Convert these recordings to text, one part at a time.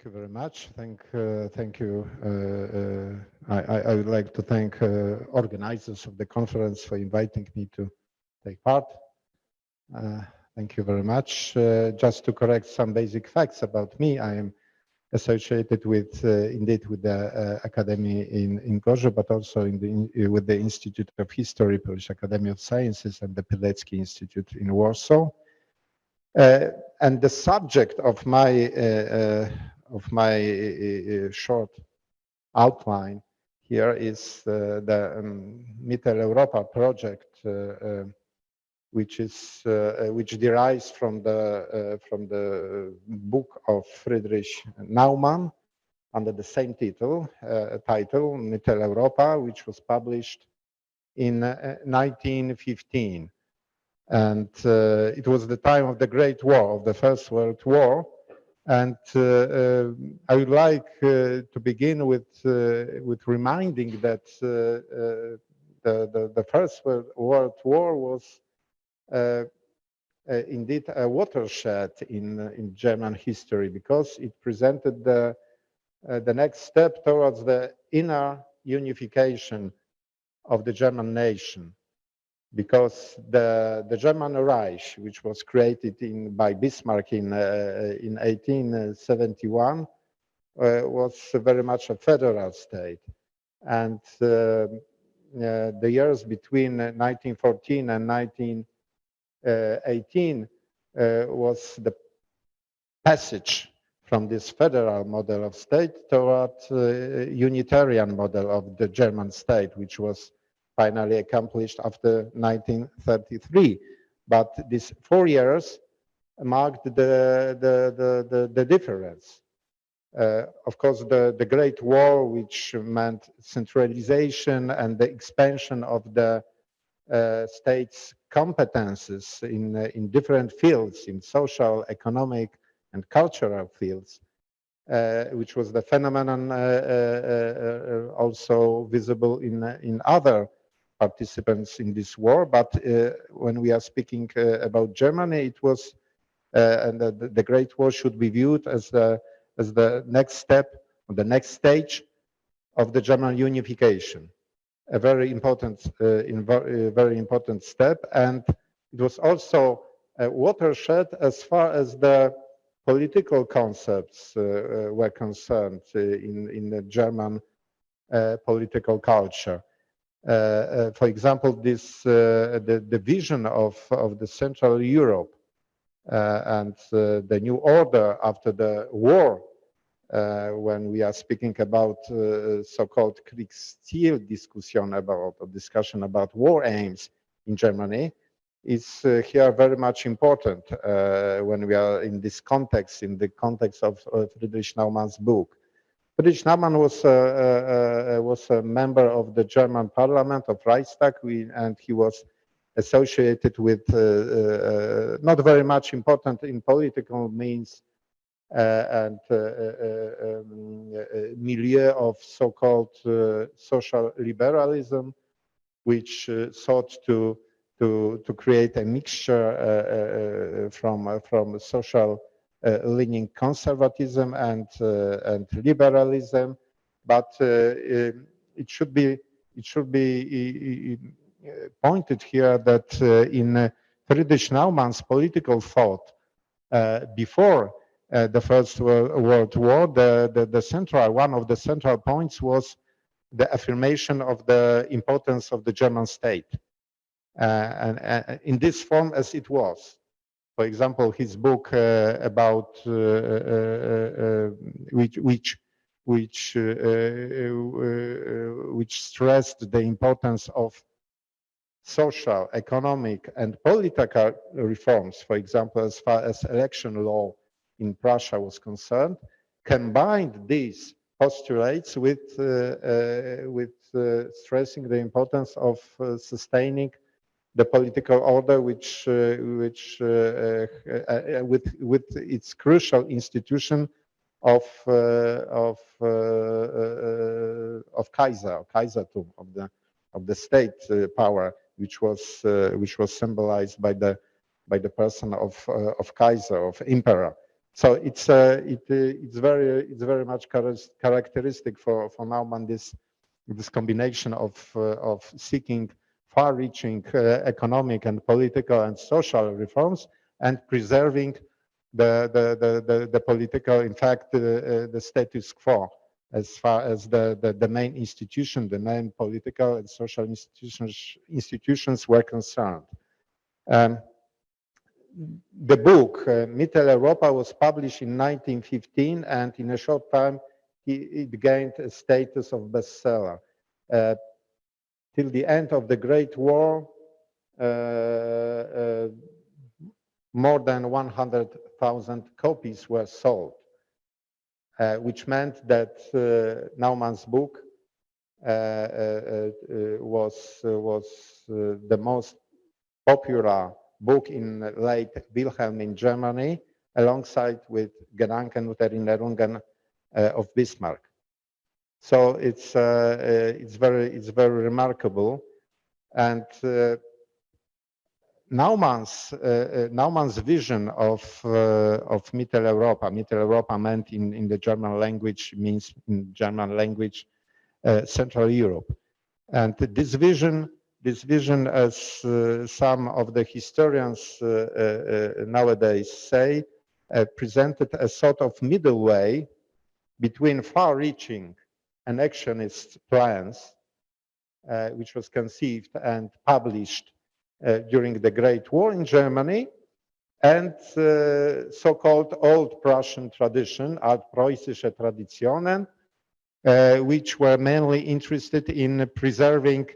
Thank you very much. Thank you. I would like to thank organizers of the conference for inviting me to take part. Thank you very much. Just to correct some basic facts about me, I am associated with, indeed, with the academy in Gorze, but also with the Institute of History, Polish Academy of Sciences, and the Pilecki Institute in Warsaw. And the subject of my short outline here is the Mitteleuropa project, which derives from the book of Friedrich Naumann under the same title, Mitteleuropa, which was published in 1915. And it was the time of the Great War, of the First World War. And I would like to begin with reminding that the First World War was indeed a watershed in German history, because it presented the next step towards the inner unification of the German nation. Because the German Reich, which was created by Bismarck in 1871, was very much a federal state. And the years between 1914 and 1918 was the passage from this federal model of state toward Unitarian model of the German state, which was finally accomplished after 1933. But these 4 years marked the difference. Of course, the Great War, which meant centralization and the expansion of the state's competences in different fields, in social, economic, and cultural fields, which was the phenomenon also visible in other participants in this war. But when we are speaking about Germany, it was, and the Great War should be viewed as the next step, the next stage of the German unification, a very important step. And it was also a watershed as far as the political concepts were concerned in the German political culture. For example, the vision of the Central Europe and the new order after the war, when we are speaking about so-called Kriegsziel-Diskussion, about a discussion about war aims in Germany, is here very much important when we are in this context, in the context of Friedrich Naumann's book. Friedrich Naumann was a member of the German parliament, of Reichstag, and he was associated with not very much important in political means and milieu of so-called social liberalism, which sought to create a mixture from social leaning conservatism and liberalism. But it should be pointed here that in Friedrich Naumann's political thought before the First World War, one of the central points was the affirmation of the importance of the German state, and in this form as it was. For example, his book about which stressed the importance of social, economic, and political reforms, for example, as far as election law in Prussia was concerned, combined these postulates with stressing the importance of sustaining the political order, which with its crucial institution of Kaisertum, of the state power, which was symbolized by the person of Kaiser, of emperor. So it's very much characteristic for Naumann this combination of seeking far-reaching economic and political and social reforms and preserving the political, in fact, the status quo as far as the main institution, the main political and social institutions were concerned. The book, Mitteleuropa, was published in 1915, and in a short time, it gained a status of bestseller. Till the end of the Great War, more than 100,000 copies were sold, which meant that Naumann's book was the most popular book in late Wilhelmine Germany, alongside with Gedanken und Erinnerungen of Bismarck. So it's very remarkable, and Naumann's vision of Mitteleuropa. Mitteleuropa meant in the German language means in German language Central Europe, and this vision, as some of the historians nowadays say, presented a sort of middle way between far-reaching annexionist plans, which was conceived and published during the Great War in Germany, and so-called old Prussian tradition, altpreußische Traditionen, which were mainly interested in preserving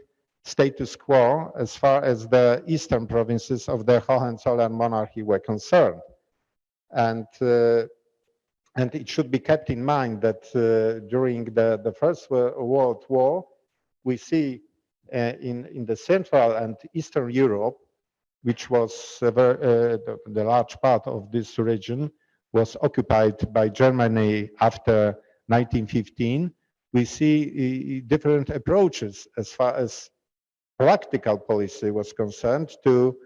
status quo as far as the eastern provinces of the Hohenzollern monarchy were concerned. And it should be kept in mind that during the First World War, we see in the Central and Eastern Europe, which was the large part of this region was occupied by Germany after 1915, we see different approaches as far as practical policy was concerned to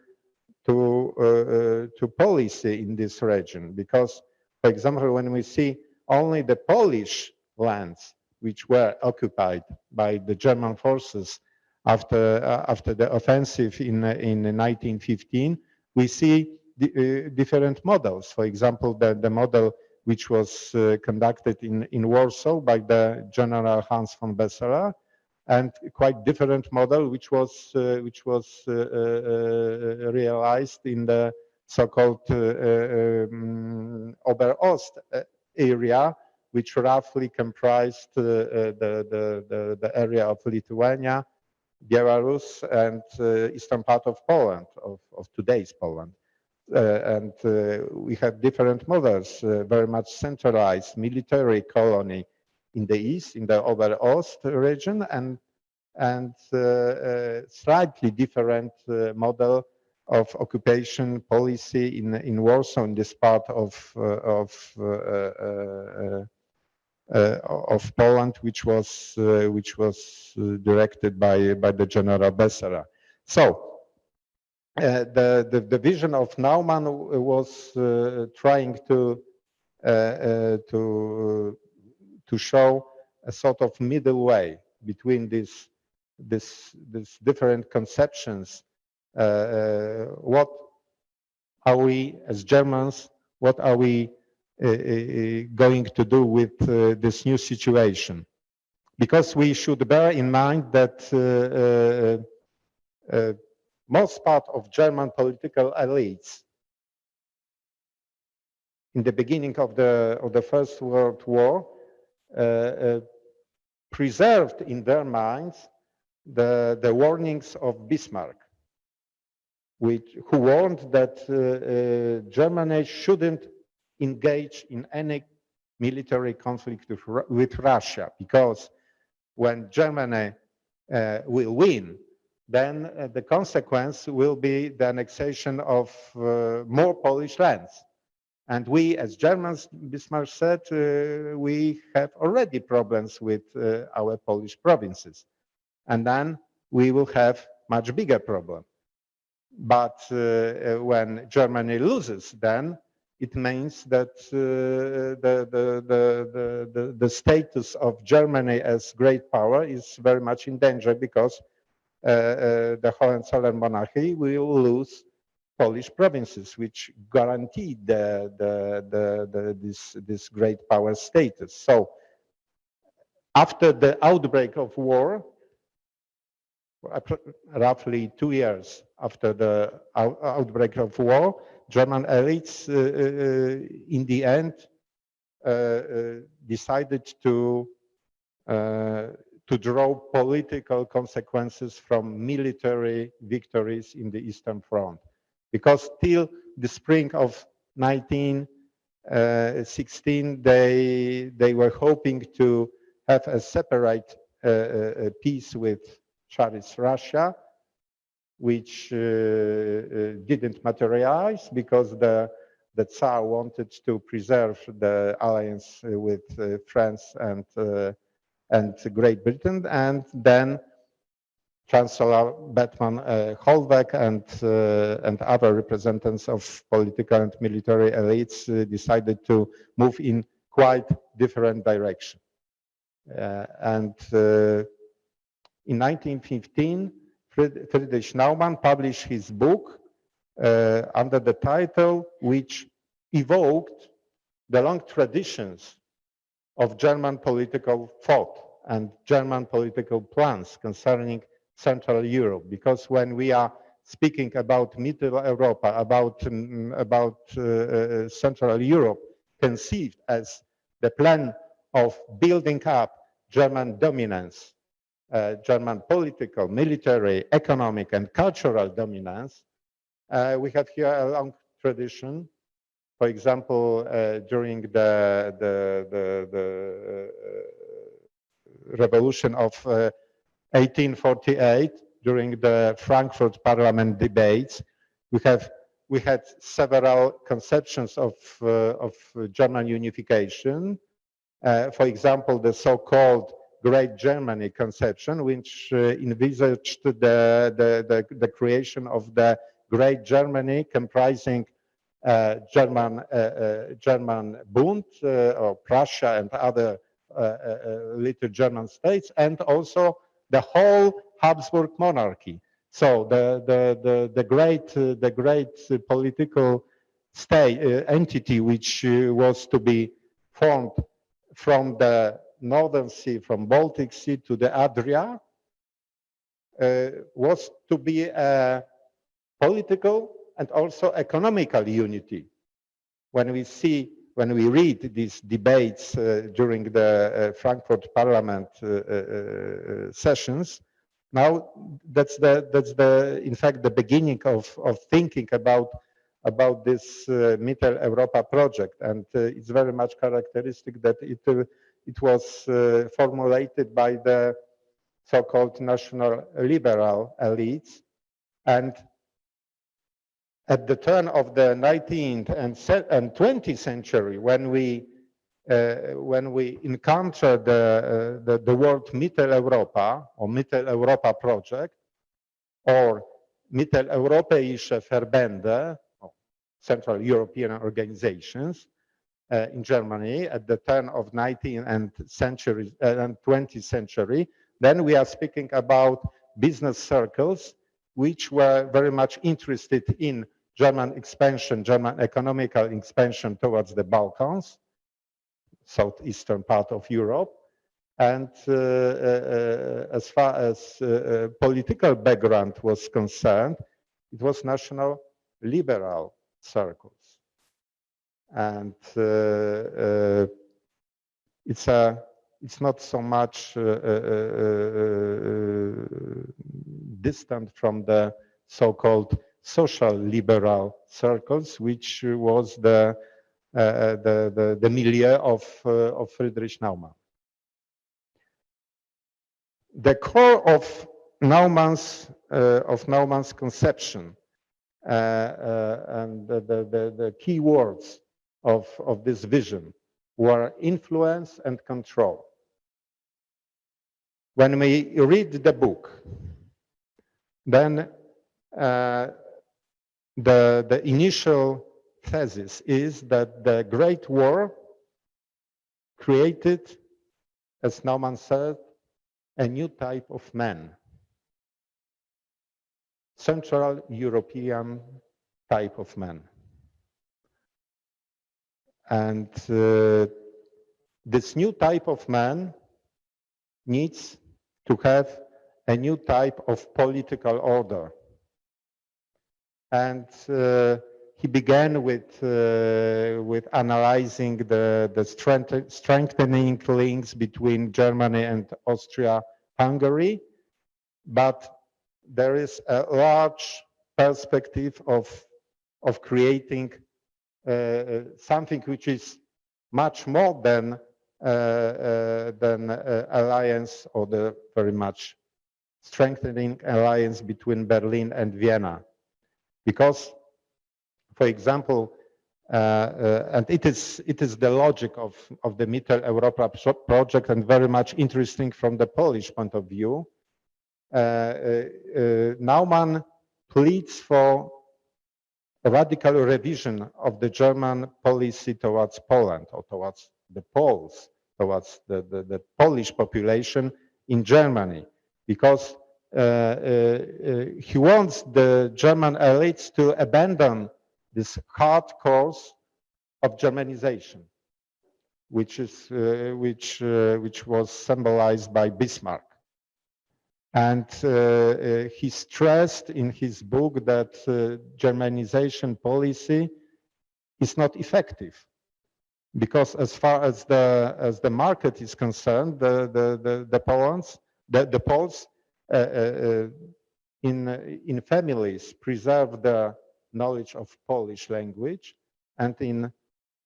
policy in this region. Because, for example, when we see only the Polish lands which were occupied by the German forces after the offensive in 1915, we see different models. For example, the model which was conducted in Warsaw by the General Hans von Besseler, and quite different model which was realized in the so-called Oberost area, which roughly comprised the area of Lithuania, Belarus, and eastern part of Poland, of today's Poland. And we have different models, very much centralized military colony in the east, in the Oberost region, and slightly different model of occupation policy in Warsaw, in this part of Poland, which was directed by the General Besserer. So the vision of Naumann was trying to show a sort of middle way between these different conceptions. What are we as Germans? What are we going to do with this new situation? Because we should bear in mind that most part of German political elites in the beginning of the First World War preserved in their minds the warnings of Bismarck, who warned that Germany shouldn't engage in any military conflict with Russia, because when Germany will win, then the consequence will be the annexation of more Polish lands. And we, as Germans, Bismarck said, we have already problems with our Polish provinces. And then we will have much bigger problem. But when Germany loses, then it means that the status of Germany as great power is very much in danger, because the Hohenzollern monarchy will lose Polish provinces, which guaranteed this great power status. So after the outbreak of war, roughly 2 years after the outbreak of war, German elites in the end decided to draw political consequences from military victories in the Eastern Front. Because till the spring of 1916, they were hoping to have a separate peace with Tsarist Russia, which didn't materialize because the Tsar wanted to preserve the alliance with France and Great Britain, and then Chancellor Bethmann Hollweg and other representatives of political and military elites decided to move in quite different direction. In 1915, Friedrich Naumann published his book under the title, which evoked the long traditions of German political thought and German political plans concerning Central Europe. Because when we are speaking about Mitteleuropa, about Central Europe, conceived as the plan of building up German dominance, German political, military, economic, and cultural dominance, we have here a long tradition. For example, during the revolution of 1848, during the Frankfurt Parliament debates, we had several conceptions of German unification. For example, the so-called Great Germany conception, which envisaged the creation of the Great Germany, comprising German Bund or Prussia and other little German states, and also the whole Habsburg monarchy. So the great political state entity, which was to be formed from the Northern Sea, from Baltic Sea to the Adria, was to be a political and also economical unity. When we read these debates during the Frankfurt Parliament sessions, now that's in fact the beginning of thinking about this Mitteleuropa project, and it's very much characteristic that it was formulated by the so-called national liberal elites, and at the turn of the 19th and 20th century, when we encounter the word Mitteleuropa or Mitteleuropa project or Mitteleuropäische Verbände, or Central European organizations in Germany at the turn of 19th and 20th century, then we are speaking about business circles which were very much interested in German expansion, German economical expansion towards the Balkans, southeastern part of Europe. And as far as political background was concerned, it was national liberal circles. And it's not so much distant from the so-called social liberal circles, which was the milieu of Friedrich Naumann. The core of Naumann's conception and the key words of this vision were influence and control. When we read the book, then the initial thesis is that the Great War created, as Naumann said, a new type of man, Central European type of man. And this new type of man needs to have a new type of political order. And he began with analyzing the strengthening links between Germany and Austria-Hungary, but there is a large perspective of creating something which is much more than alliance, or the very much strengthening alliance between Berlin and Vienna. Because, for example, and it is the logic of the Mitteleuropa project, and very much interesting from the Polish point of view, Naumann pleads for a radical revision of the German policy towards Poland, or towards the Poles, towards the Polish population in Germany, because he wants the German elites to abandon this hard course of Germanization, which was symbolized by Bismarck. And he stressed in his book that Germanization policy is not effective, because as far as the market is concerned, the Poles in families preserve the knowledge of Polish language, and in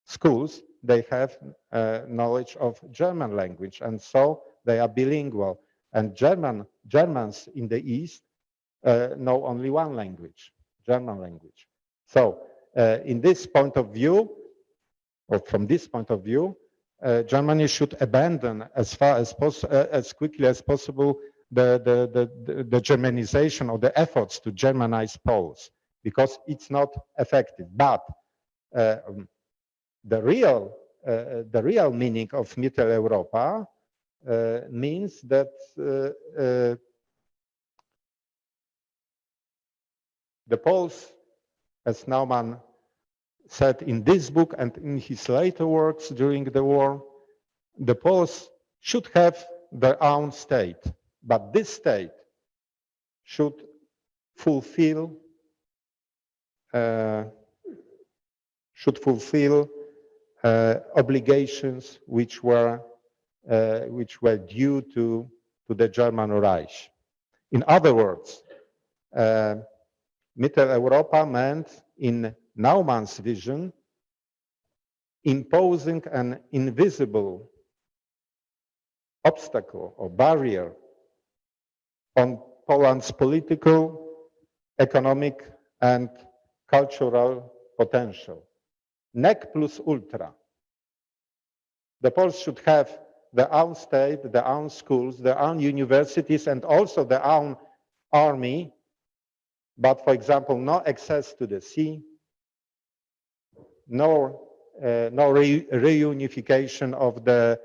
schools they have knowledge of German language, and so they are bilingual. And Germans in the East know only one language, German language. So in this point of view, or from this point of view, Germany should abandon as quickly as possible the Germanization, or the efforts to Germanize Poles, because it's not effective. But the real meaning of Mitteleuropa means that the Poles, as Naumann said in this book and in his later works during the war, the Poles should have their own state, but this state should fulfill obligations which were due to the German Reich. In other words, Mitteleuropa meant, in Naumann's vision, imposing an invisible obstacle or barrier on Poland's political, economic, and cultural potential. Nec plus ultra. The Poles should have their own state, their own schools, their own universities, and also their own army, but, for example, no access to the sea, no reunification of the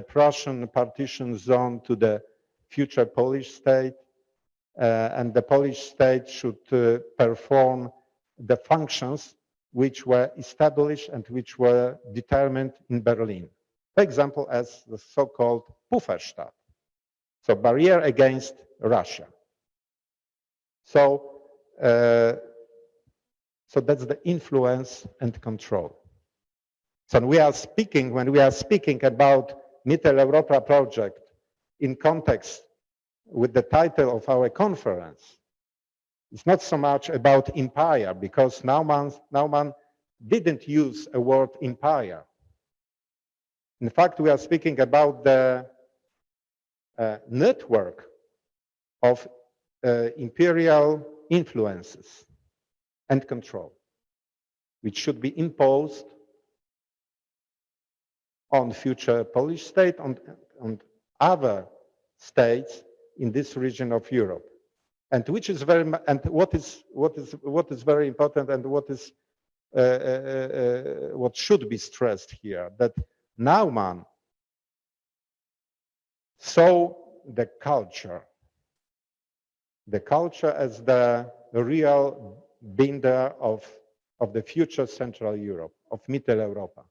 Prussian partition zone to the future Polish state, and the Polish state should perform the functions which were established and which were determined in Berlin. For example, as the so-called Pufferstaat, so barrier against Russia. So that's the influence and control. So when we are speaking about Mitteleuropa project in context with the title of our conference, it's not so much about empire, because Naumann didn't use a word empire. In fact, we are speaking about the network of imperial influences and control, which should be imposed on future Polish state, on other states in this region of Europe, and which is what is very important, and what is what should be stressed here, that Naumann saw the culture as the real binder of the future Central Europe, of Mitteleuropa.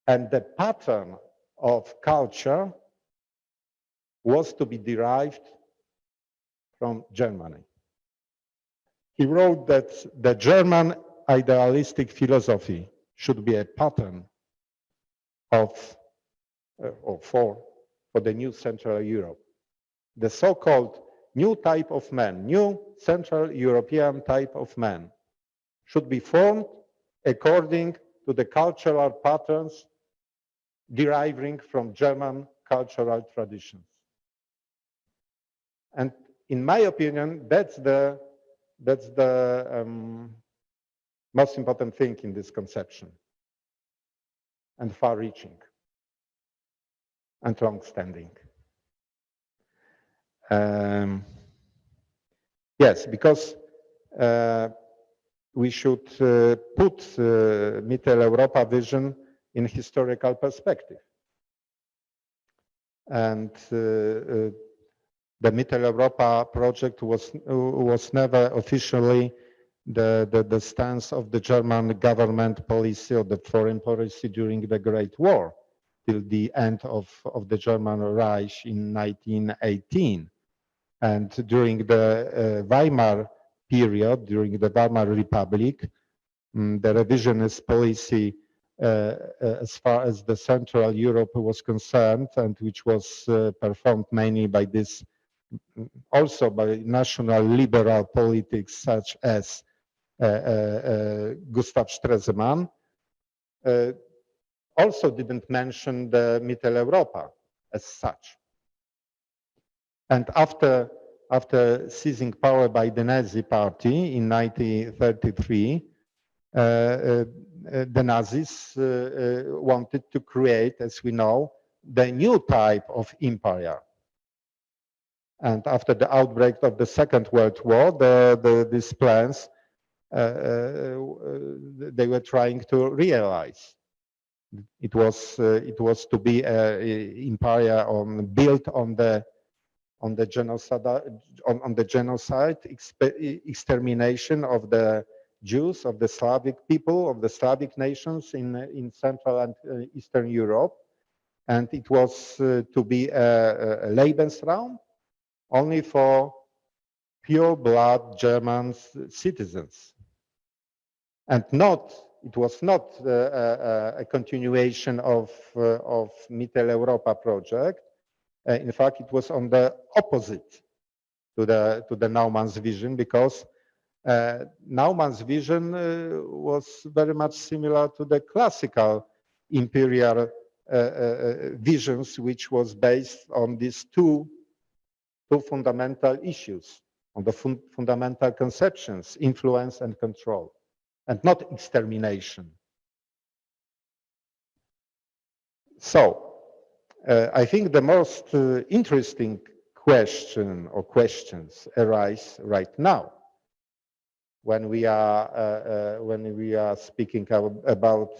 And the pattern of culture was to be derived from Germany. He wrote that the German idealistic philosophy should be a pattern of, or for the new Central Europe. The so-called new type of man, new Central European type of man, should be formed according to the cultural patterns deriving from German cultural traditions. And in my opinion, that's the most important thing in this conception, and far-reaching and long-standing. Yes, because we should put Mitteleuropa vision in historical perspective. And the Mitteleuropa project was never officially the stance of the German government policy or the foreign policy during the Great War, till the end of the German Reich in 1918. And during the Weimar period, during the Weimar Republic, the revisionist policy as far as the Central Europe was concerned, and which was performed mainly by this, also by national liberal politics such as Gustav Stresemann, also didn't mention the Mitteleuropa as such. And after seizing power by the Nazi Party in 1933, the Nazis wanted to create, as we know, the new type of empire. And after the outbreak of the Second World War, these plans they were trying to realize. It was to be an empire built on the genocide, extermination of the Jews, of the Slavic people, of the Slavic nations in Central and Eastern Europe. And it was to be a Lebensraum only for pure blood German citizens. And it was not a continuation of Mitteleuropa project. In fact, it was on the opposite to the Naumann's vision, because Naumann's vision was very much similar to the classical imperial visions, which was based on these two fundamental issues, on the fundamental conceptions, influence and control, and not extermination. So, I think the most interesting question or questions arise right now when we are speaking about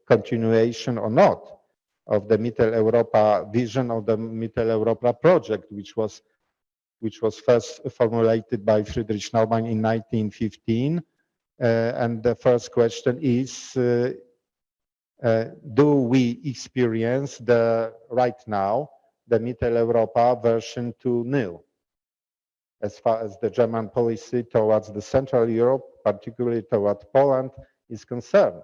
continuation or not of the Mitteleuropa vision of the Mitteleuropa project, which was first formulated by Friedrich Naumann in 1915. And the first question is, do we experience right now the Mitteleuropa version 2.0 as far as the German policy towards the Central Europe, particularly towards Poland, is concerned?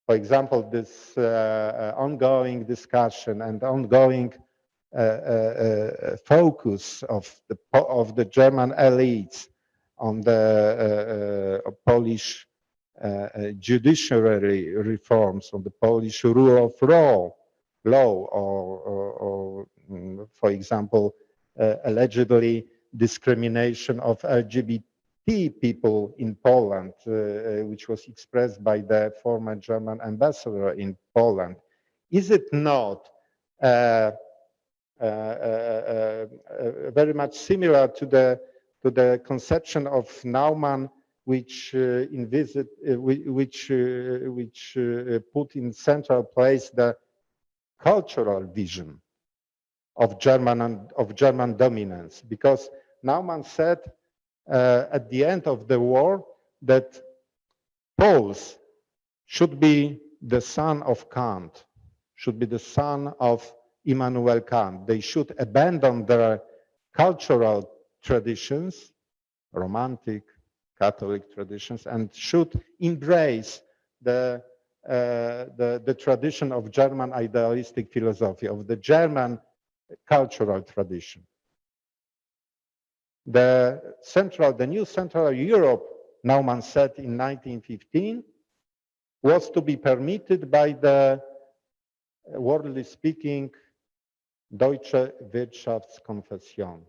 For example, this ongoing discussion and ongoing focus of the German elites on the Polish judiciary reforms, on the Polish rule of law, or for example, allegedly discrimination of LGBT people in Poland, which was expressed by the former German ambassador in Poland. Is it not very much similar to the conception of Naumann which put in central place the cultural vision of German dominance, because Naumann said at the end of the war that Poles should be the son of Kant, should be the son of Immanuel Kant. They should abandon their cultural traditions, romantic, Catholic traditions, and should embrace the tradition of German idealistic philosophy, of the German cultural tradition. The new Central Europe, Naumann said in 1915, was to be permitted by the, worldly speaking, Deutsche Wirtschaftskonfession,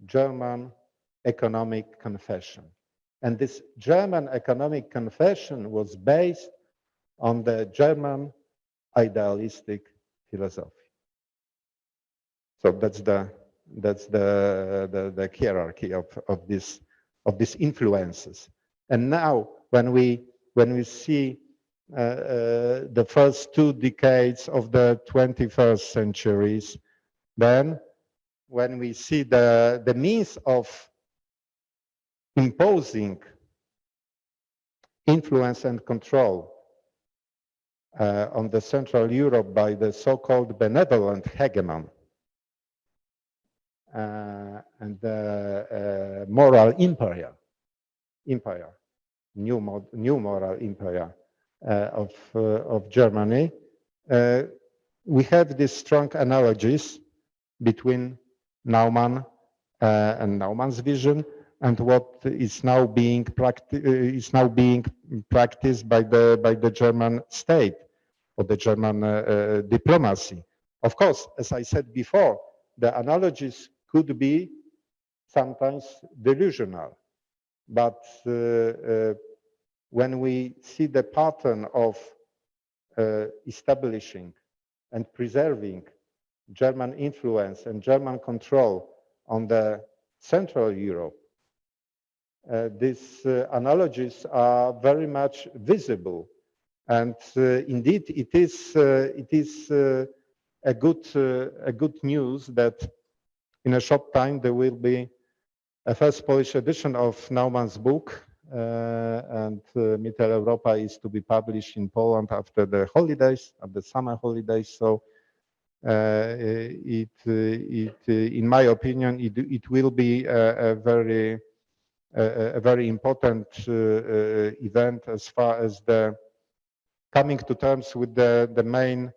German economic confession. And this German economic confession was based on the German idealistic philosophy. So that's the hierarchy of these influences. And now, when we see the first 2 decades of the 21st centuries, then when we see the means of imposing influence and control on the Central Europe by the so-called benevolent hegemon and the moral empire, new moral empire of Germany, we have these strong analogies between Naumann and Naumann's vision and what is now being practiced by the German state or the German diplomacy. Of course, as I said before, the analogies could be sometimes delusional, but when we see the pattern of establishing and preserving German influence and German control on the Central Europe, these analogies are very much visible, and indeed it is a good news that in a short time there will be a first Polish edition of Naumann's book, and Mitteleuropa is to be published in Poland after the holidays, after the summer holidays. So in my opinion, it will be a very important event as far as the coming to terms with the main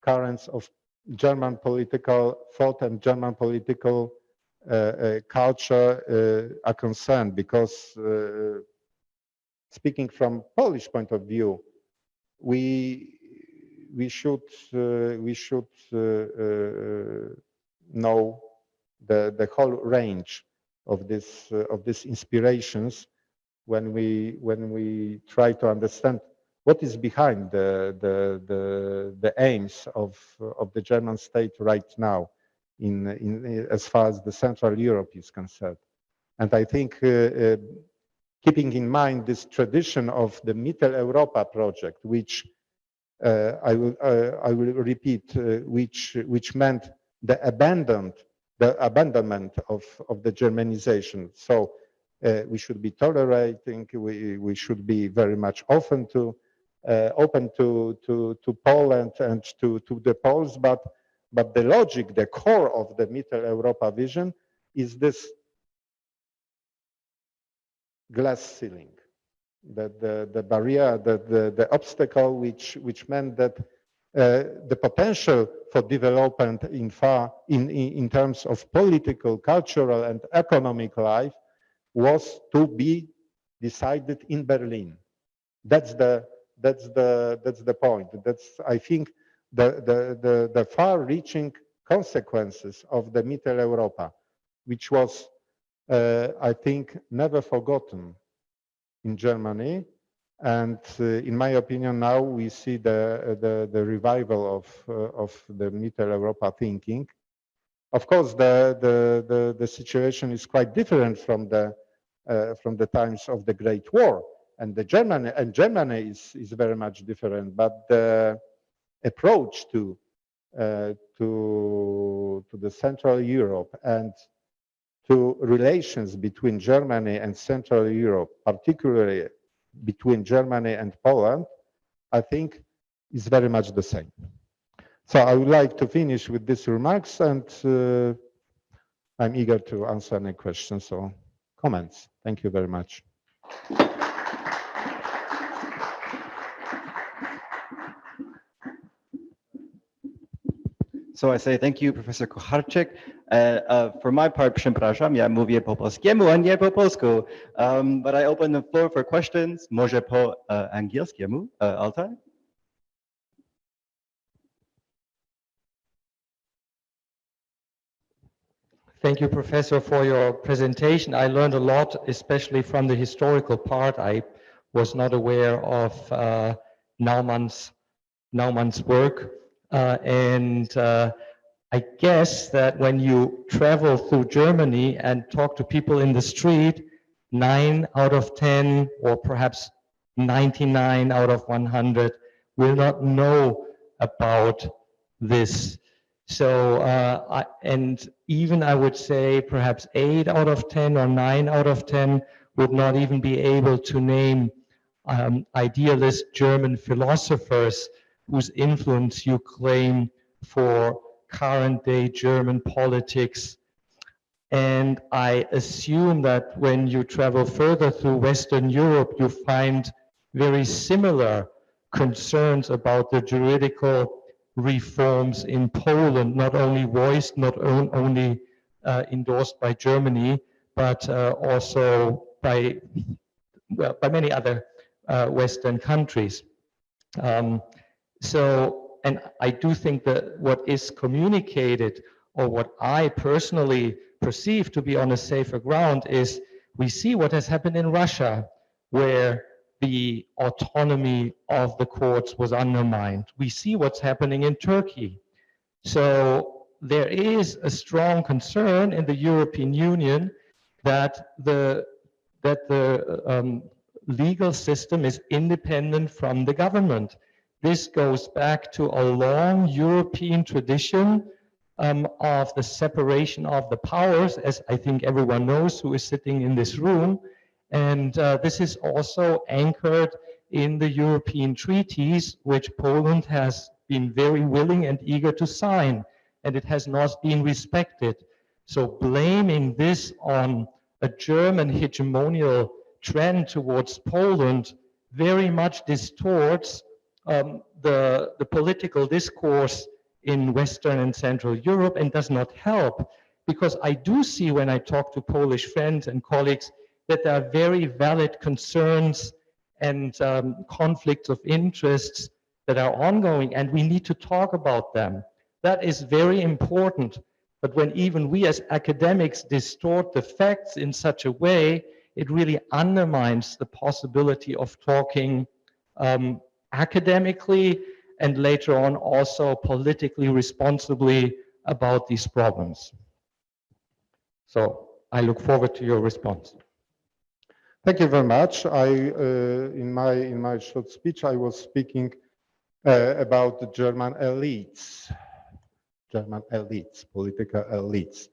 currents of German political thought and German political culture are concerned, because speaking from Polish point of view, we should know the whole range of these inspirations when we try to understand what is behind the aims of the German state right now in as far as the Central Europe is concerned. And I think keeping in mind this tradition of the Mitteleuropa project, which I will repeat, which meant the abandonment of the Germanization. So we should be tolerating. We should be very much open to Poland and to the Poles. But the logic, the core of the Mitteleuropa vision, is this glass ceiling, the barrier, the obstacle, which meant that the potential for development in terms of political, cultural, and economic life was to be decided in Berlin. That's the point. That's, I think, the far-reaching consequences of the Mitteleuropa, which was, I think, never forgotten in Germany. And in my opinion, now we see the revival of the Mitteleuropa thinking. Of course, the situation is quite different from the from the times of the Great War. And Germany is very much different, but the approach to the Central Europe and to relations between Germany and Central Europe, particularly between Germany and Poland, I think is very much the same. So I would like to finish with these remarks, and I'm eager to answer any questions or comments. Thank you very much. So I say thank you, Professor Kucharczyk. For my part, przepraszam, ja mówię po polskiemu, a nie po polsku. But I open the floor for questions. Może po angielskiemu, Alta? Thank you, Professor, for your presentation. I learned a lot, especially from the historical part. I was not aware of Naumann's work. I guess that when you travel through Germany and talk to people in the street, 9 out of 10, or perhaps 99 out of 100 will not know about this. So, and even I would say perhaps 8 out of 10 or 9 out of 10 would not even be able to name idealist German philosophers whose influence you claim for current day German politics. And I assume that when you travel further through Western Europe, you find very similar concerns about the juridical reforms in Poland, not only voiced, not only endorsed by Germany, but also by many other Western countries. And I do think that what is communicated, or what I personally perceive to be on a safer ground, is we see what has happened in Russia, where the autonomy of the courts was undermined. We see what's happening in Turkey. So there is a strong concern in the European Union that the legal system is independent from the government. This goes back to a long European tradition of the separation of the powers, as I think everyone knows who is sitting in this room. And this is also anchored in the European treaties, which Poland has been very willing and eager to sign, and it has not been respected. So blaming this on a German hegemonial trend towards Poland very much distorts the political discourse in Western and Central Europe, and does not help, because I do see, when I talk to Polish friends and colleagues, that there are very valid concerns and conflicts of interests that are ongoing, and we need to talk about them. That is very important. But when even we as academics distort the facts in such a way, it really undermines the possibility of talking academically and later on also politically responsibly about these problems. So I look forward to your response. Thank you very much. In my short speech, I was speaking about the German elites, political elites,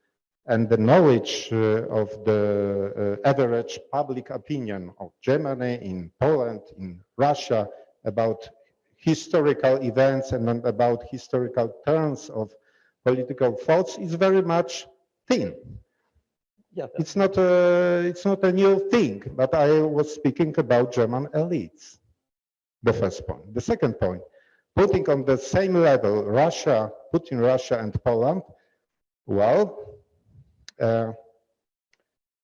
and the knowledge of the average public opinion of Germany, in Poland, in Russia, about historical events and about historical turns of political thoughts is very much thin. Yeah, it's not a new thing, but I was speaking about German elites. The first point. The second point, putting on the same level Russia, putting Russia and Poland, well,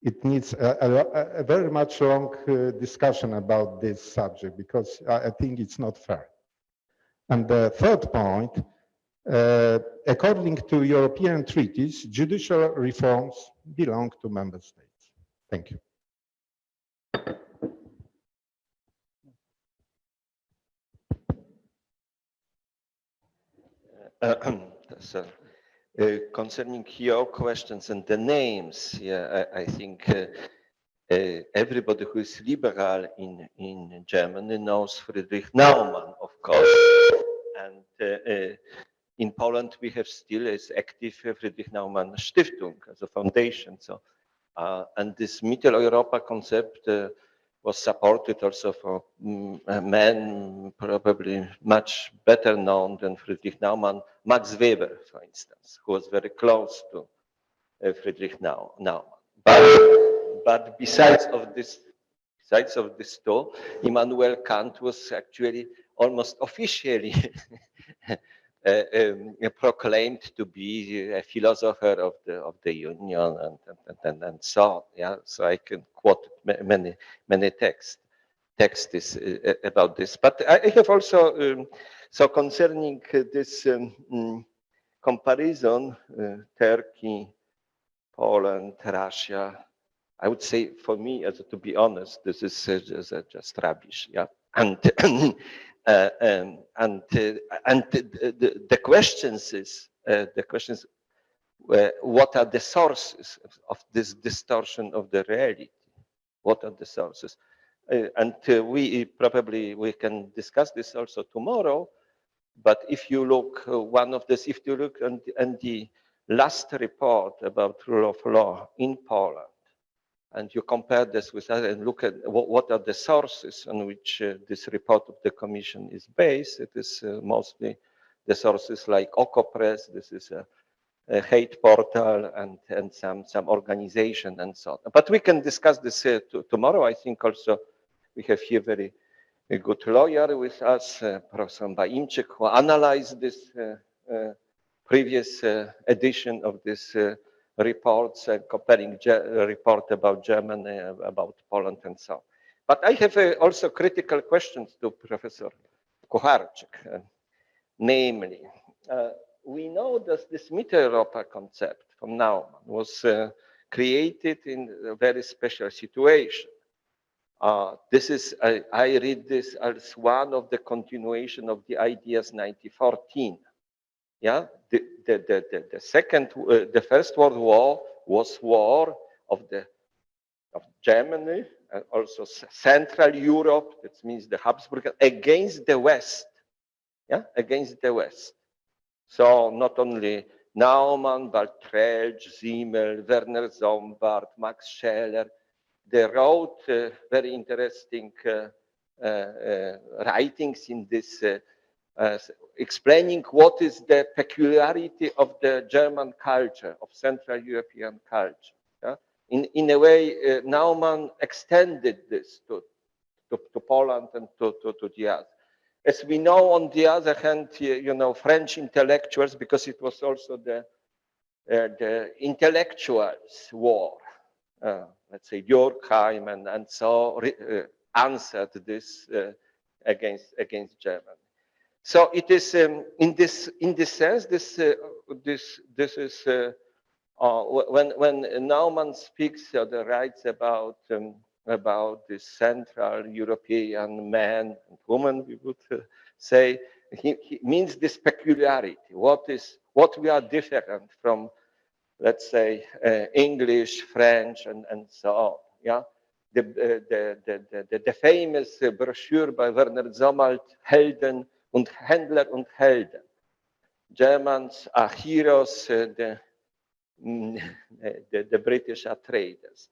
it needs a very much long discussion about this subject, because I think it's not fair. And the third point, according to European treaties, judicial reforms belong to member states. Thank you. So, concerning your questions and the names, yeah, I think everybody who is liberal in Germany knows Friedrich Naumann, of course. And in Poland, we have still as active Friedrich Naumann Stiftung as a foundation. So, and this Mitteleuropa concept was supported also for men probably much better known than Friedrich Naumann, Max Weber, for instance, who was very close to Friedrich Naumann. But besides of this two, Immanuel Kant was actually almost officially proclaimed to be a philosopher of the Union and so on. Yeah, so I can quote many texts about this. But I have also so concerning this comparison, Turkey, Poland, Russia. I would say, for me, to be honest, this is just rubbish. Yeah, and the questions is what are the sources of this distortion of the reality? What are the sources? And we can discuss this also tomorrow. But if you look, if you look at the last report about rule of law in Poland, and you compare this with that and look at what are the sources on which this report of the Commission is based, it is mostly the sources like Okopress, this is a hate portal and some organization and so on. But we can discuss this tomorrow. I think also we have here a good lawyer with us, Professor Baimczyk, who analyzed this previous edition of this reports, comparing report about Germany, about Poland, and so on. But I have also critical questions to Professor Kucharczyk, namely, we know that this Mitteleuropa concept from Naumann was created in a very special situation. This is, I read this as one of the continuation of the ideas 1914. Yeah, the First World War was war of Germany and also Central Europe. That means the Habsburg against the West. Yeah, against the West. So not only Naumann, but Trelch, Simmel, Werner Sombart, Max Scheler, they wrote very interesting writings in this, explaining what is the peculiarity of the German culture, of Central European culture. Yeah? In a way, Naumann extended this to Poland and to the others. As we know, on the other hand, French intellectuals, because it was also the intellectuals' war, let's say Durkheim and so answered this against Germany. So it is in this sense this is when Naumann speaks or writes about this Central European man and woman, we would say he means this peculiarity. What we are different from, let's say, English, French, and so on. Yeah, the famous brochure by Werner Sombart, Helden und Händler und Helden. Germans are heroes, the British are traders.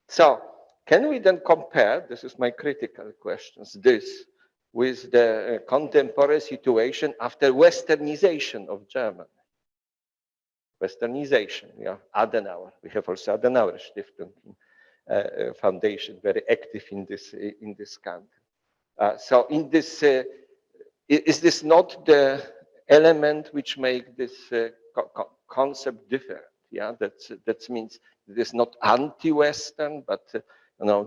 So can we then compare, this is my critical questions, this with the contemporary situation after Westernization of Germany? Westernization, yeah, Adenauer. We have also Adenauer Stiftung Foundation, very active in this country. So in this, is this not the element which make this concept different? Yeah, that means it is not anti-Western, but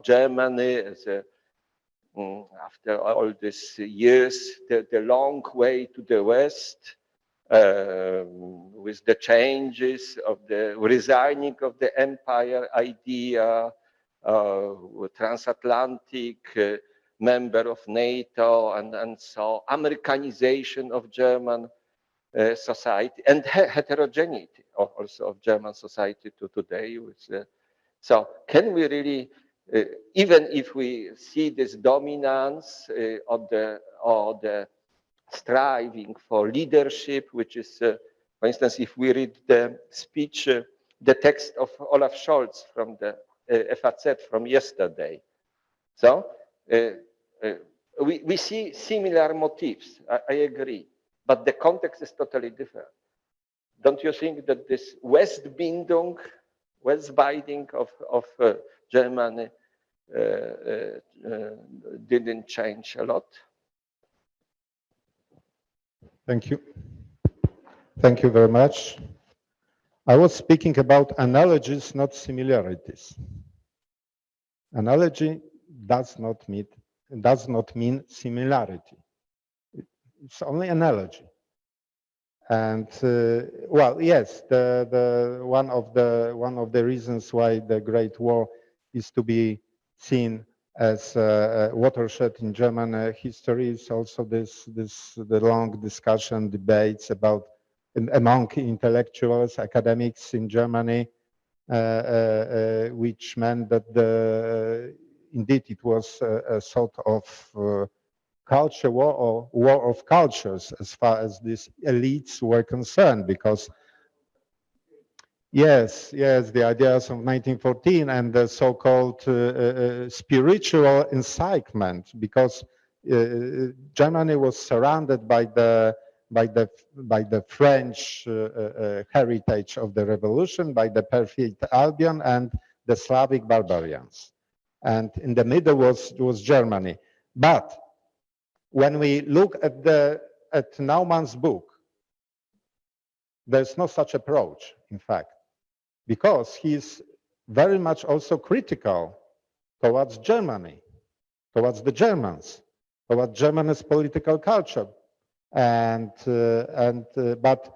Germany as after all these years, the long way to the West, with the changes of the resigning of the empire idea, transatlantic member of NATO, and so Americanization of German society and heterogeneity also of German society to today. So can we really even if we see this dominance of the striving for leadership, which is, for instance, if we read the speech, the text of Olaf Scholz from the FAZ from yesterday. So we see similar motifs, I agree, but the context is totally different. Don't you think that this Westbindung of Germany didn't change a lot? Thank you. Thank you very much. I was speaking about analogies, not similarities. Analogy does not mean similarity. It's only analogy. And well, yes, one of the reasons why the Great War is to be seen as a watershed in German history is also the long discussion, debates about among intellectuals, academics in Germany, which meant that indeed it was a sort of culture war or war of cultures as far as these elites were concerned, because yes, the ideas of 1914 and the so-called spiritual incitement, because Germany was surrounded by the French heritage of the revolution, by the perfect Albion and the Slavic barbarians, and in the middle was Germany. But when we look at Naumann's book, there's no such approach, in fact, because he's very much also critical towards Germany, towards the Germans, towards Germany's political culture, but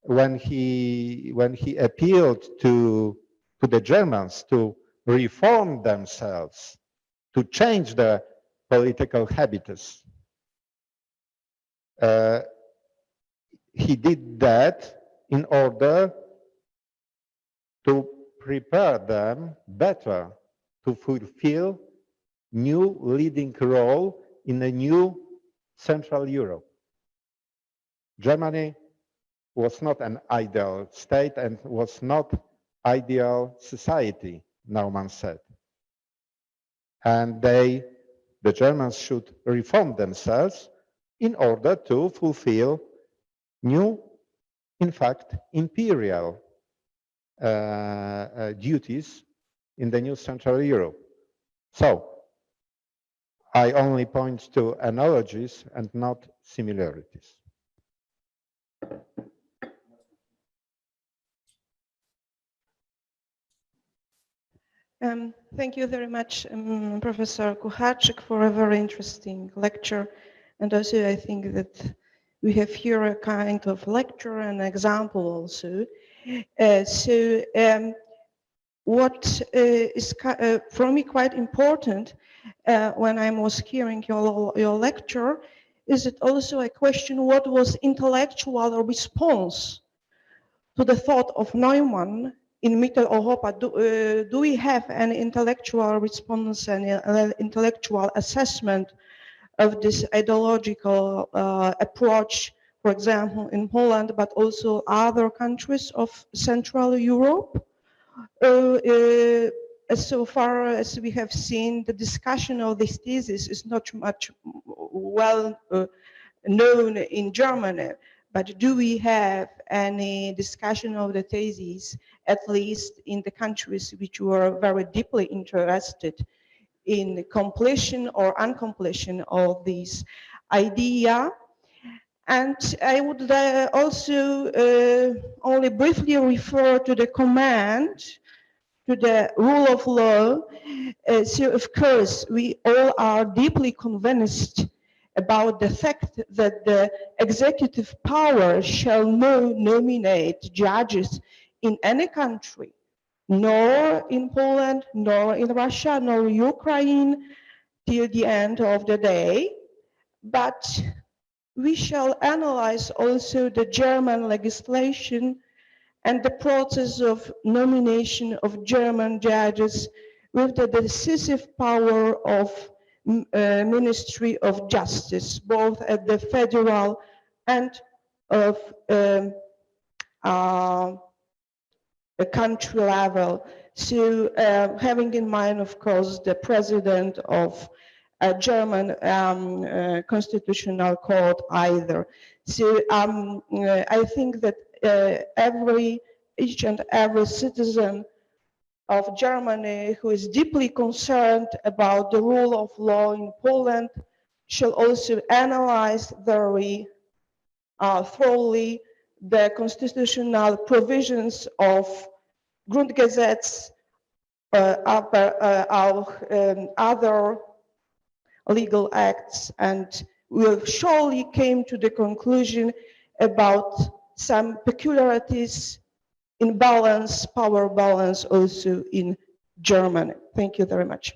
when he appealed to the Germans to reform themselves, to change their political habitus, he did that in order to prepare them better to fulfill new leading role in a new Central Europe. Germany was not an ideal state and was not ideal society, Naumann said. And the Germans should reform themselves in order to fulfill new, in fact, imperial duties in the new Central Europe. So I only point to analogies and not similarities. Thank you very much, Professor Kucharczyk, for a very interesting lecture. And also, I think that we have here a kind of lecture and example also. What is for me quite important when I was hearing your lecture is it also a question: what was intellectual response to the thought of Naumann in Mitteleuropa? Do we have an intellectual response and intellectual assessment of this ideological approach, for example, in Poland, but also other countries of Central Europe? So far as we have seen, the discussion of this thesis is not much well known in Germany. But do we have any discussion of the thesis, at least in the countries which were very deeply interested in the completion or uncompletion of this idea? And I would also only briefly refer to the command, to the rule of law. So of course, we all are deeply convinced about the fact that the executive power shall not nominate judges in any country, nor in Poland, nor in Russia, nor Ukraine, till the end of the day. But we shall analyze also the German legislation and the process of nomination of German judges, with the decisive power of Ministry of Justice, both at the federal and of a country level. So having in mind, of course, the president of a German constitutional court either. So I think that each and every citizen of Germany who is deeply concerned about the rule of law in Poland shall also analyze very thoroughly the constitutional provisions of Grundgesetz, other legal acts, and will surely came to the conclusion about some peculiarities in balance, power balance also in Germany. Thank you very much.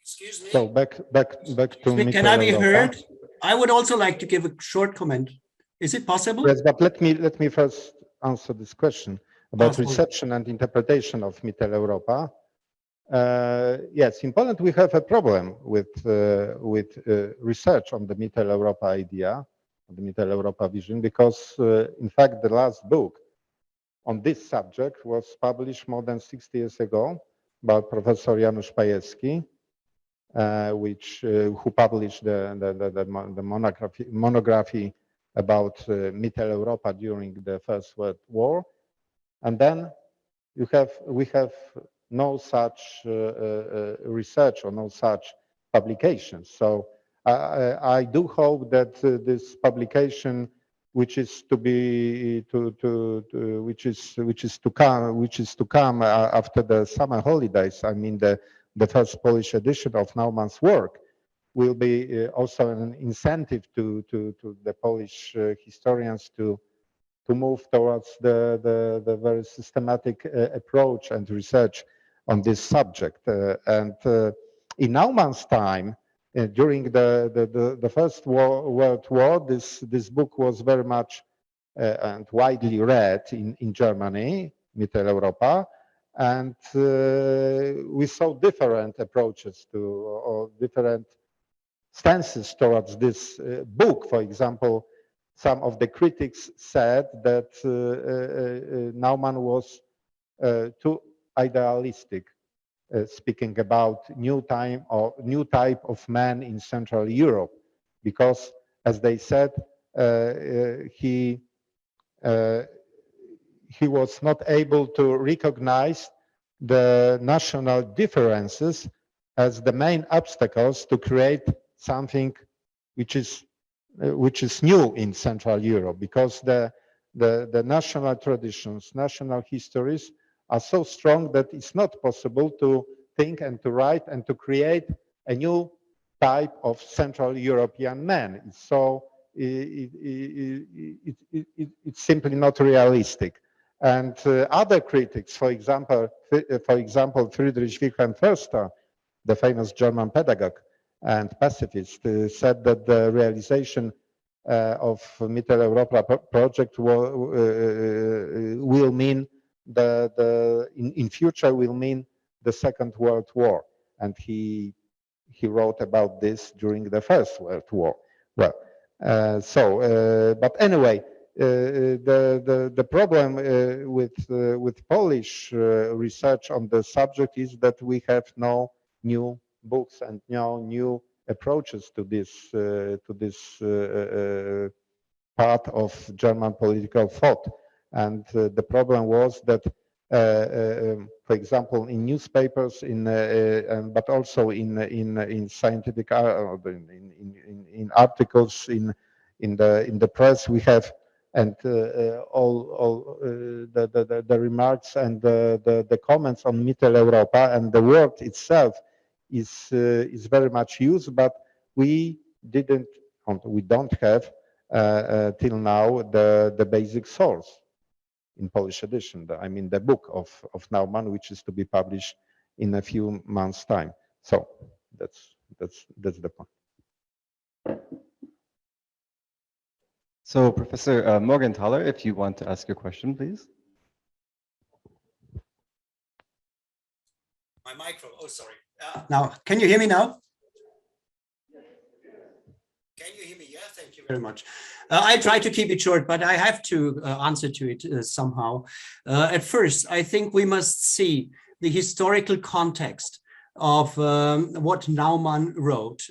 Excuse me. So back to Can I be Mitteleuropa. heard? I would also like to give a short comment. Is it possible? Yes, but let me first answer this question about reception and interpretation of Mitteleuropa. Yes, in Poland we have a problem with research on the Mitteleuropa idea, the Mitteleuropa vision, because in fact the last book on this subject was published more than 60 years ago by Professor Janusz Pajewski, who published the monography about Mitteleuropa during the First World War, and then we have no such research or no such publications. So I do hope that this publication, which is to come after the summer holidays, I mean the first Polish edition of Naumann's work, will be also an incentive to the Polish historians to move towards the very systematic approach and research on this subject. And in Naumann's time, during the First World War, this book was very much and widely read in Germany, Mitteleuropa, and we saw different approaches or different stances towards this book. For example, some of the critics said that Naumann was too idealistic, speaking about new type of man in Central Europe, because, as they said, he was not able to recognize the national differences as the main obstacles to create something which is new in Central Europe, because the national traditions, national histories are so strong that it's not possible to think and to write and to create a new type of Central European man. So it's simply not realistic. And other critics, for example, Friedrich Wilhelm Förster, the famous German pedagogue and pacifist, said that the realization of Mitteleuropa project will mean in future will mean the Second World War, and he wrote about this during the First World War. Well, but anyway, the problem with Polish research on the subject is that we have no new books and no new approaches to this part of German political thought. And the problem was that, for example, in newspapers, but also in scientific in articles in the press, we have, and all the remarks and the comments on Mitteleuropa, and the word itself is very much used, but we don't have till now the basic source in Polish edition. I mean the book of Naumann, which is to be published in a few months' time. So that's the point. So Professor Morgenthaler, if you want to ask your question, please. My micro, oh, sorry. Now, can you hear me now? Can you hear me? Yeah, thank you very much. I try to keep it short, but I have to answer to it somehow. At first, I think we must see the historical context of what Naumann wrote.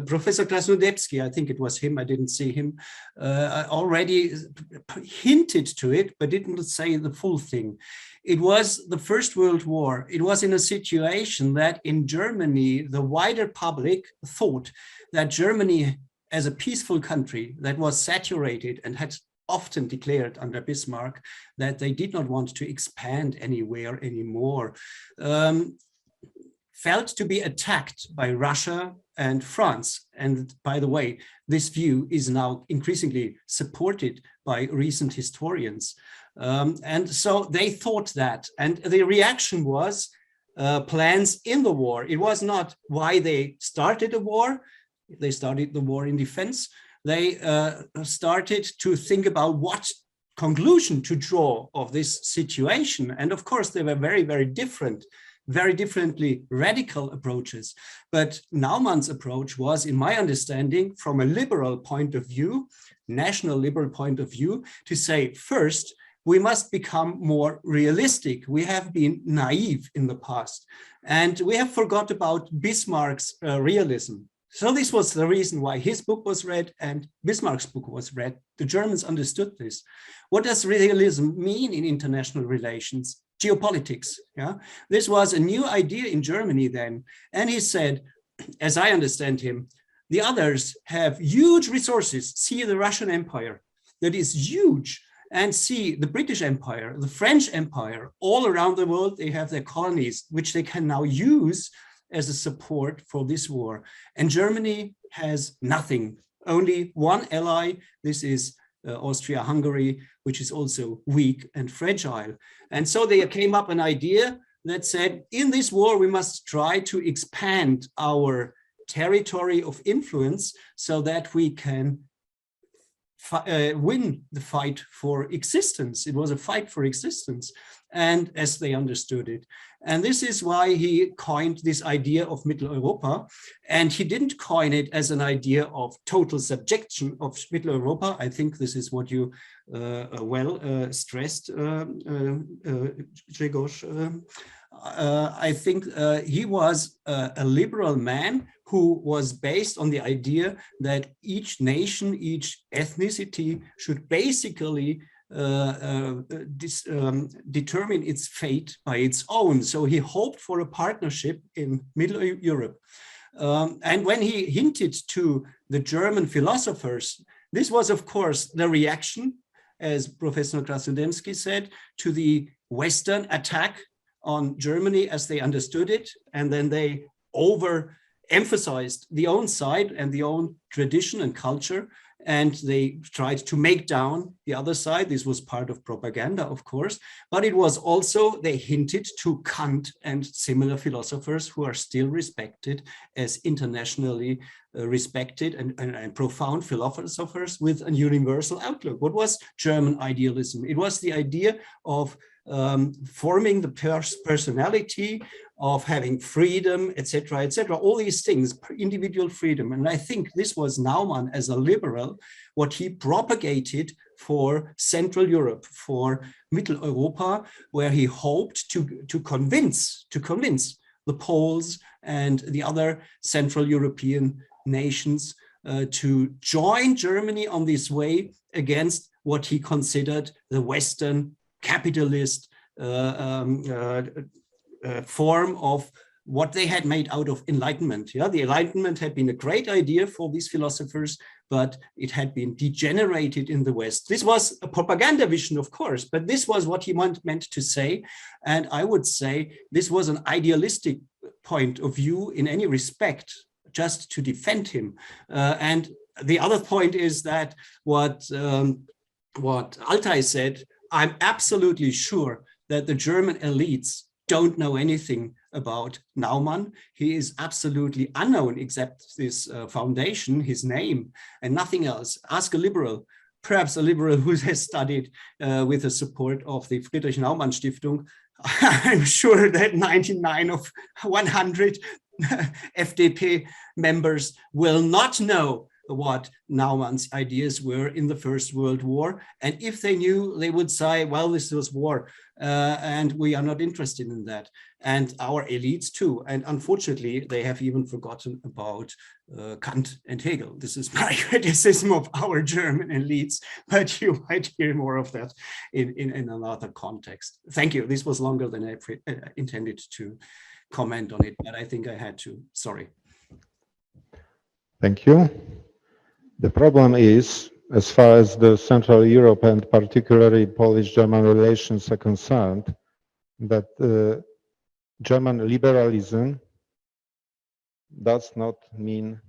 Professor Krasnodebski, I think it was him, I didn't see him, already hinted to it, but didn't say the full thing. It was the First World War. It was in a situation that in Germany, the wider public thought that Germany as a peaceful country that was saturated and had often declared under Bismarck that they did not want to expand anywhere anymore, felt to be attacked by Russia and France. And by the way, this view is now increasingly supported by recent historians. And so they thought that, and the reaction was plans in the war. It was not why they started a war. They started the war in defense. They started to think about what conclusion to draw of this situation. And of course, they were very, very differently radical approaches. But Naumann's approach was, in my understanding, from a liberal point of view, national liberal point of view, to say, first, we must become more realistic. We have been naive in the past, and we have forgot about Bismarck's realism. So this was the reason why his book was read and Bismarck's book was read. The Germans understood this. What does realism mean in international relations? Geopolitics. Yeah, this was a new idea in Germany then. And he said, as I understand him, the others have huge resources. See the Russian Empire, that is huge. And see the British Empire, the French Empire, all around the world, they have their colonies, which they can now use as a support for this war. And Germany has nothing, only one ally. This is Austria-Hungary, which is also weak and fragile. And so they came up an idea that said, in this war, we must try to expand our territory of influence so that we can win the fight for existence. It was a fight for existence, and as they understood it. And this is why he coined this idea of Mitteleuropa. And he didn't coin it as an idea of total subjection of Mitteleuropa. I think this is what you stressed, Grzegorz. I think he was a liberal man who was based on the idea that each nation, each ethnicity should basically determine its fate by its own. So he hoped for a partnership in Middle Europe. And when he hinted to the German philosophers, this was, of course, the reaction, as Professor Krasnodebski said, to the Western attack on Germany as they understood it. And then they overemphasized the own side and the own tradition and culture. And they tried to make down the other side. This was part of propaganda, of course, but it was also, they hinted to Kant and similar philosophers who are still respected as internationally respected and profound philosophers with a universal outlook. What was German idealism? It was the idea of forming the personality, of having freedom, etc., all these things, individual freedom. And I think this was Naumann as a liberal, what he propagated for Central Europe, for Mitteleuropa, where he hoped to convince the Poles and the other Central European nations to join Germany on this way against what he considered the Western capitalist form of what they had made out of Enlightenment. Yeah, the Enlightenment had been a great idea for these philosophers, but it had been degenerated in the West. This was a propaganda vision, of course, but this was what he meant to say. And I would say this was an idealistic point of view in any respect, just to defend him. And the other point is that what Altai said, I'm absolutely sure that the German elites don't know anything about Naumann. He is absolutely unknown except this foundation, his name, and nothing else. Ask a liberal perhaps a liberal who has studied with the support of the Friedrich Naumann Stiftung, I'm sure that 99 of 100 FDP members will not know what Naumann's ideas were in the First World War. And if they knew, they would say, well, this was war, and we are not interested in that. And our elites too. And unfortunately, they have even forgotten about Kant and Hegel. This is my criticism of our German elites, but you might hear more of that in another context. Thank you. This was longer than I intended to comment on it, but I think I had to. Sorry. Thank you. The problem is, as far as the Central Europe and particularly Polish-German relations are concerned, that German liberalism does not mean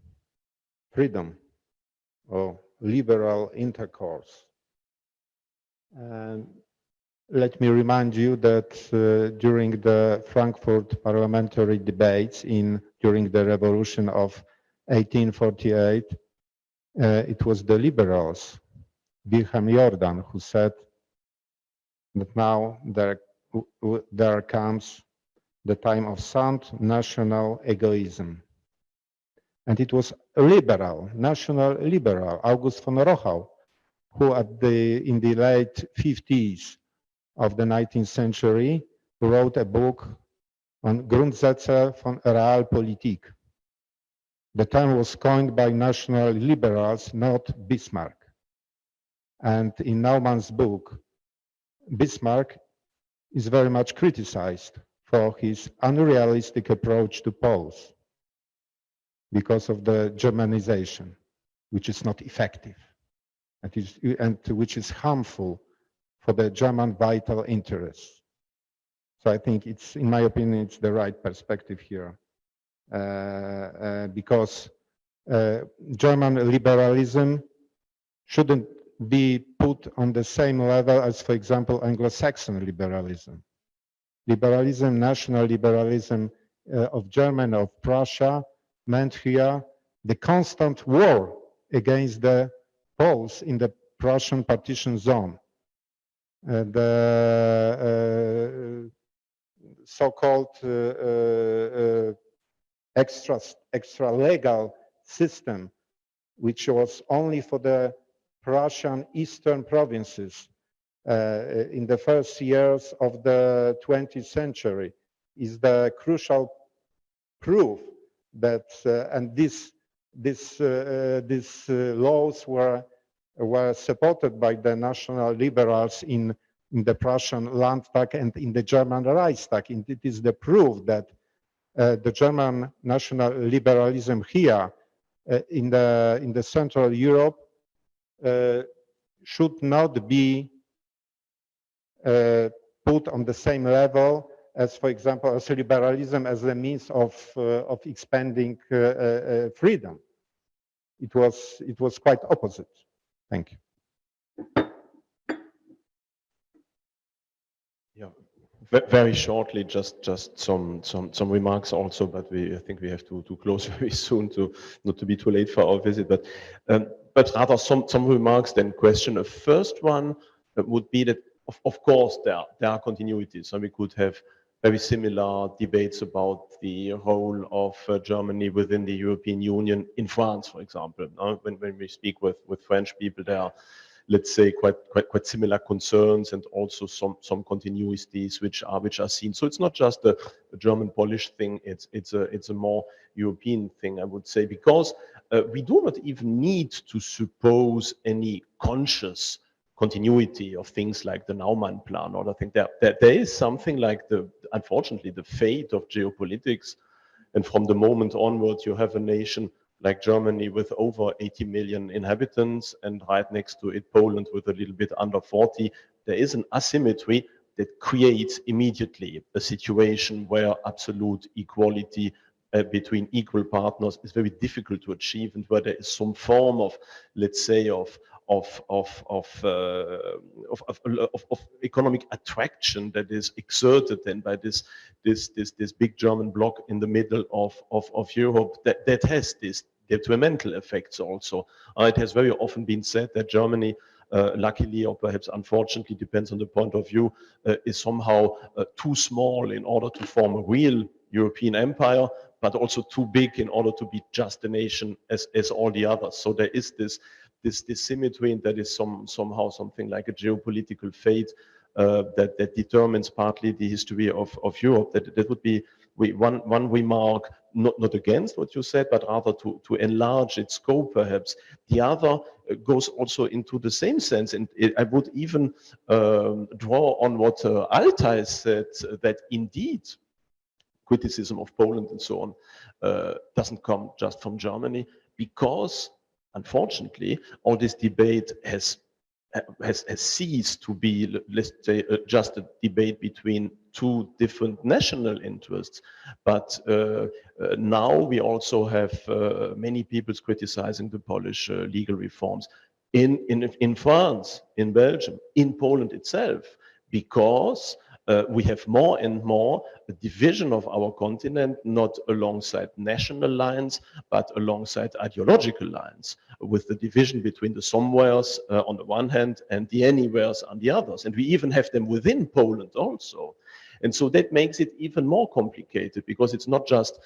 freedom or liberal intercourse. And let me remind you that during the Frankfurt parliamentary debates during the revolution of 1848, it was the liberals, Wilhelmine Germany, who said that now there comes the time of sound national egoism. And it was a liberal, national liberal, August von Rochau, who in the late 50s of the 19th century wrote a book on Grundsätze von Realpolitik. The term was coined by national liberals, not Bismarck. And in Naumann's book, Bismarck is very much criticized for his unrealistic approach to Poles because of the Germanization, which is not effective and which is harmful for the German vital interests. So I think it's, in my opinion, it's the right perspective here. Because German liberalism shouldn't be put on the same level as, for example, Anglo-Saxon liberalism. Liberalism, national liberalism of Germany, of Prussia, meant here the constant war against the Poles in the Prussian partition zone. The so-called extra-legal system, which was only for the Prussian eastern provinces in the first years of the 20th century, is the crucial proof that, and these laws were supported by the national liberals in the Prussian Landtag and in the German Reichstag. And it is the proof that the German national liberalism here in the Central Europe should not be put on the same level as, for example, as liberalism as a means of expanding freedom. It was quite opposite. Thank you. Yeah, very shortly, just some remarks also, but I think we have to close very soon not to be too late for our visit. But rather some remarks then question. The first one would be that of course there are continuities, so we could have very similar debates about the role of Germany within the European Union in France, for example. When we speak with French people, there are, let's say, quite similar concerns and also some continuities which are seen. So it's not just a German-Polish thing; it's a more European thing, I would say, because we do not even need to suppose any conscious continuity of things like the Naumann Plan, or I think there is something like unfortunately the fate of geopolitics, and from the moment onward you have a nation like Germany with over 80 million inhabitants, and right next to it Poland with a little bit under 40. There is an asymmetry that creates immediately a situation where absolute equality between equal partners is very difficult to achieve, and where there is some form of, let's say, of economic attraction that is exerted then by this big German bloc in the middle of Europe that has this detrimental effects also. It has very often been said that Germany luckily or perhaps unfortunately, depends on the point of view, is somehow too small in order to form a real European empire, but also too big in order to be just a nation as all the others. So there is this symmetry, and that is somehow something like a geopolitical fate that determines partly the history of Europe. That would be one remark, not against what you said, but rather to enlarge its scope perhaps. The other goes also into the same sense, and I would even draw on what Altai said, that indeed criticism of Poland and so on doesn't come just from Germany, because unfortunately all this debate has ceased to be, let's say, just a debate between two different national interests. But now we also have many people criticizing the Polish legal reforms in France, in Belgium, in Poland itself, because we have more and more a division of our continent, not alongside national lines, but alongside ideological lines, with the division between the somewheres on the one hand and the anywheres on the others. And we even have them within Poland also. And so that makes it even more complicated, because it's not just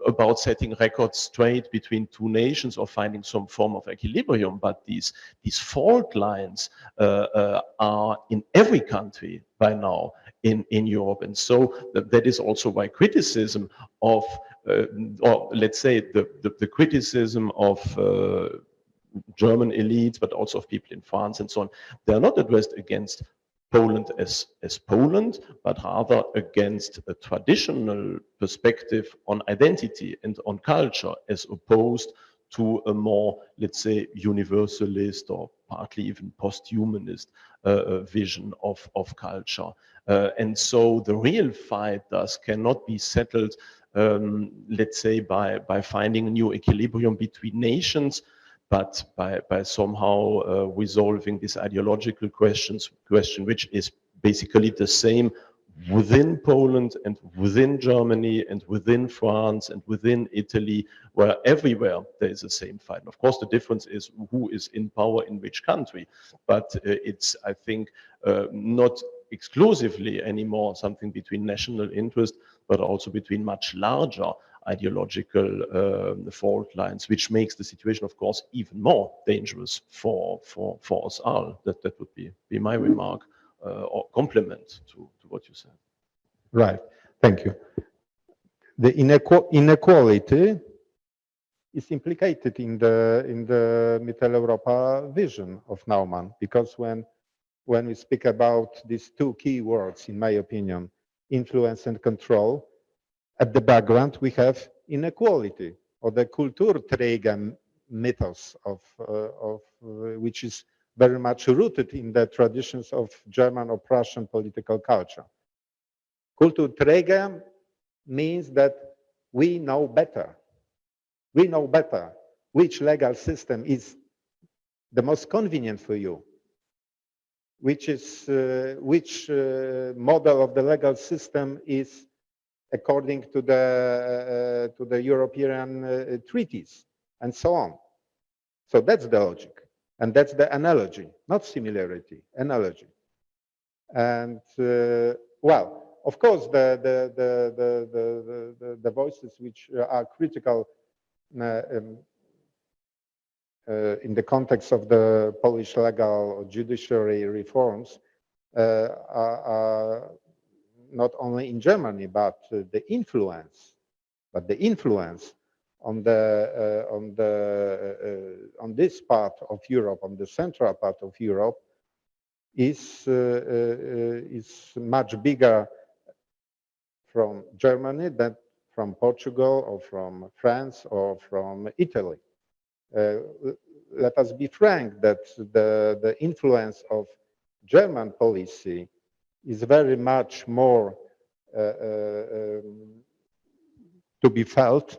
about setting records straight between two nations or finding some form of equilibrium, but these fault lines are in every country by now in Europe. And so that is also why criticism of, or let's say the criticism of German elites, but also of people in France and so on, they are not addressed against Poland as Poland, but rather against a traditional perspective on identity and on culture, as opposed to a more, let's say, universalist or partly even post-humanist vision of culture. And so the real fight thus cannot be settled, let's say, by finding a new equilibrium between nations, but by somehow resolving this ideological question, which is basically the same within Poland and within Germany and within France and within Italy, where everywhere there is the same fight. And of course, the difference is who is in power in which country. But it's, I think, not exclusively anymore something between national interest, but also between much larger ideological fault lines, which makes the situation, of course, even more dangerous for us all. That would be my remark or complement to what you said. Right. Thank you. The inequality is implicated in the Mitteleuropa vision of Naumann, because when we speak about these two key words, in my opinion, influence and control, at the background we have inequality, or the Kulturträger mythos of which is very much rooted in the traditions of German or Prussian political culture. Kulturträger means that we know better. We know better which legal system is the most convenient for you, which model of the legal system is according to the European treaties, and so on. So that's the logic, and that's the analogy, not similarity, analogy. And well, of course, the voices which are critical in the context of the Polish legal or judiciary reforms are not only in Germany, but the influence on this part of Europe, on the central part of Europe, is much bigger from Germany than from Portugal or from France or from Italy. Let us be frank that the influence of German policy is very much more to be felt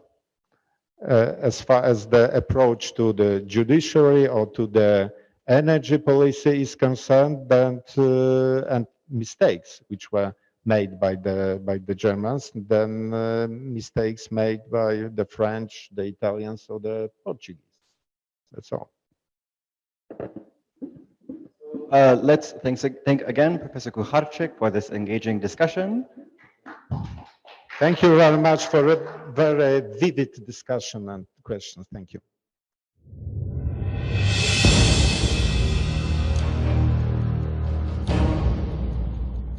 as far as the approach to the judiciary or to the energy policy is concerned, and mistakes which were made by the Germans than mistakes made by the French, the Italians, or the Portuguese. That's all. let's thank again Professor Kucharczyk for this engaging discussion. Thank you very much for a very vivid discussion and questions. Thank you.